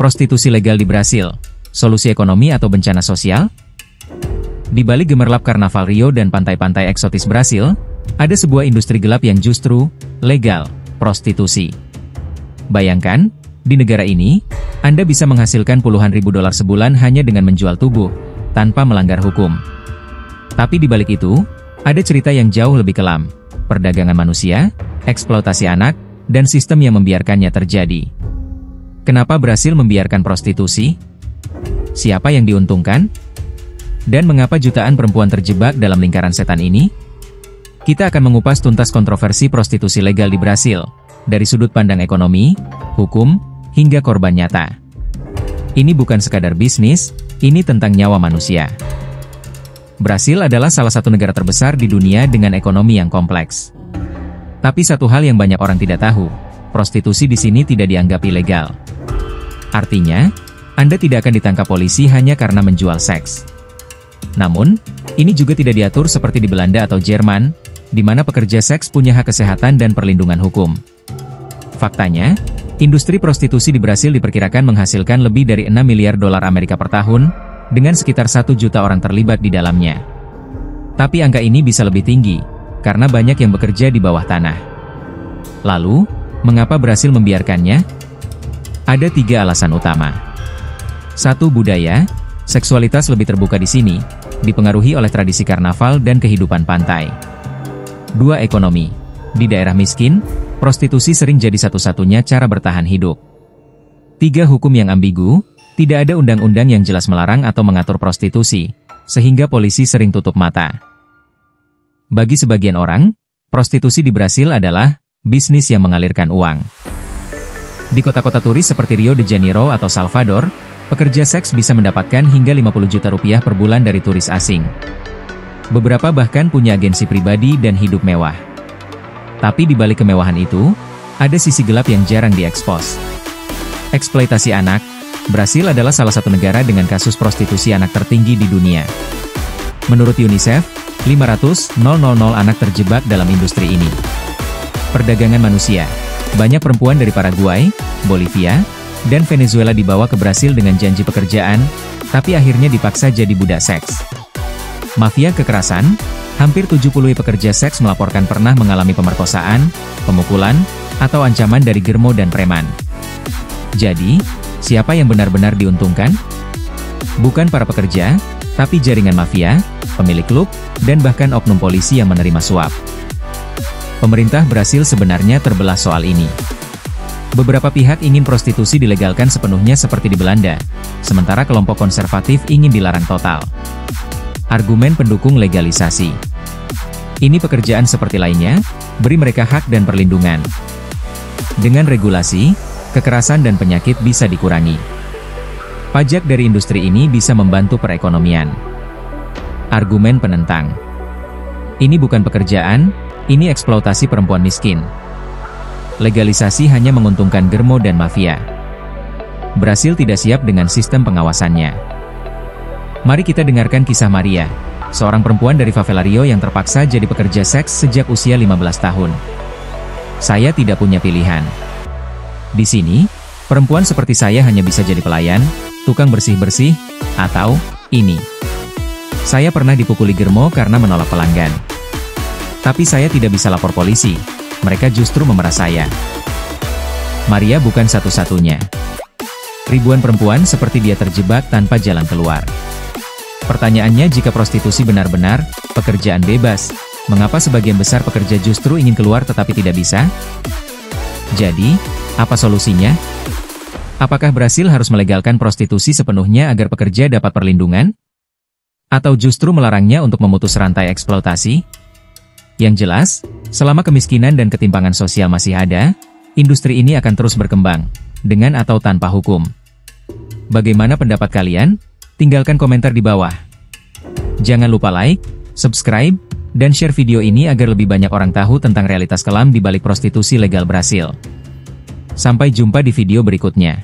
Prostitusi legal di Brasil, solusi ekonomi atau bencana sosial? Di balik gemerlap Karnaval Rio dan pantai-pantai eksotis Brasil, ada sebuah industri gelap yang justru legal, prostitusi. Bayangkan, di negara ini, Anda bisa menghasilkan puluhan ribu dolar sebulan hanya dengan menjual tubuh, tanpa melanggar hukum. Tapi di balik itu, ada cerita yang jauh lebih kelam, perdagangan manusia, eksploitasi anak, dan sistem yang membiarkannya terjadi. Kenapa Brasil membiarkan prostitusi? Siapa yang diuntungkan? Dan mengapa jutaan perempuan terjebak dalam lingkaran setan ini? Kita akan mengupas tuntas kontroversi prostitusi legal di Brasil, dari sudut pandang ekonomi, hukum, hingga korban nyata. Ini bukan sekadar bisnis, ini tentang nyawa manusia. Brasil adalah salah satu negara terbesar di dunia dengan ekonomi yang kompleks. Tapi satu hal yang banyak orang tidak tahu, prostitusi di sini tidak dianggap ilegal. Artinya, Anda tidak akan ditangkap polisi hanya karena menjual seks. Namun, ini juga tidak diatur seperti di Belanda atau Jerman, di mana pekerja seks punya hak kesehatan dan perlindungan hukum. Faktanya, industri prostitusi di Brasil diperkirakan menghasilkan lebih dari 6 miliar dolar Amerika per tahun, dengan sekitar 1 juta orang terlibat di dalamnya. Tapi angka ini bisa lebih tinggi, karena banyak yang bekerja di bawah tanah. Lalu, mengapa Brasil membiarkannya? Ada 3 alasan utama. 1. Budaya, seksualitas lebih terbuka di sini, dipengaruhi oleh tradisi karnaval dan kehidupan pantai. 2. Ekonomi, di daerah miskin, prostitusi sering jadi satu-satunya cara bertahan hidup. 3. Hukum yang ambigu, tidak ada undang-undang yang jelas melarang atau mengatur prostitusi, sehingga polisi sering tutup mata. Bagi sebagian orang, prostitusi di Brasil adalah bisnis yang mengalirkan uang. Di kota-kota turis seperti Rio de Janeiro atau Salvador, pekerja seks bisa mendapatkan hingga 50 juta rupiah per bulan dari turis asing. Beberapa bahkan punya agensi pribadi dan hidup mewah. Tapi di balik kemewahan itu, ada sisi gelap yang jarang diekspos. Eksploitasi anak, Brasil adalah salah satu negara dengan kasus prostitusi anak tertinggi di dunia. Menurut UNICEF, 500.000 anak terjebak dalam industri ini. Perdagangan manusia. Banyak perempuan dari Paraguay, Bolivia, dan Venezuela dibawa ke Brasil dengan janji pekerjaan, tapi akhirnya dipaksa jadi budak seks. Mafia kekerasan, hampir 70 pekerja seks melaporkan pernah mengalami pemerkosaan, pemukulan, atau ancaman dari germo dan preman. Jadi, siapa yang benar-benar diuntungkan? Bukan para pekerja, tapi jaringan mafia, pemilik klub, dan bahkan oknum polisi yang menerima suap. Pemerintah Brasil sebenarnya terbelah soal ini. Beberapa pihak ingin prostitusi dilegalkan sepenuhnya seperti di Belanda, sementara kelompok konservatif ingin dilarang total. Argumen pendukung legalisasi. Ini pekerjaan seperti lainnya, beri mereka hak dan perlindungan. Dengan regulasi, kekerasan dan penyakit bisa dikurangi. Pajak dari industri ini bisa membantu perekonomian. Argumen penentang. Ini bukan pekerjaan, ini eksploitasi perempuan miskin. Legalisasi hanya menguntungkan germo dan mafia. Brasil tidak siap dengan sistem pengawasannya. Mari kita dengarkan kisah Maria, seorang perempuan dari favela Rio yang terpaksa jadi pekerja seks sejak usia 15 tahun. Saya tidak punya pilihan. Di sini, perempuan seperti saya hanya bisa jadi pelayan, tukang bersih-bersih, atau ini. Saya pernah dipukuli germo karena menolak pelanggan. Tapi saya tidak bisa lapor polisi, mereka justru memerah saya. Maria bukan satu-satunya. Ribuan perempuan seperti dia terjebak tanpa jalan keluar. Pertanyaannya, jika prostitusi benar-benar pekerjaan bebas, mengapa sebagian besar pekerja justru ingin keluar tetapi tidak bisa? Jadi, apa solusinya? Apakah Brasil harus melegalkan prostitusi sepenuhnya agar pekerja dapat perlindungan? Atau justru melarangnya untuk memutus rantai eksploitasi? Yang jelas, selama kemiskinan dan ketimpangan sosial masih ada, industri ini akan terus berkembang, dengan atau tanpa hukum. Bagaimana pendapat kalian? Tinggalkan komentar di bawah. Jangan lupa like, subscribe, dan share video ini agar lebih banyak orang tahu tentang realitas kelam di balik prostitusi legal Brasil. Sampai jumpa di video berikutnya.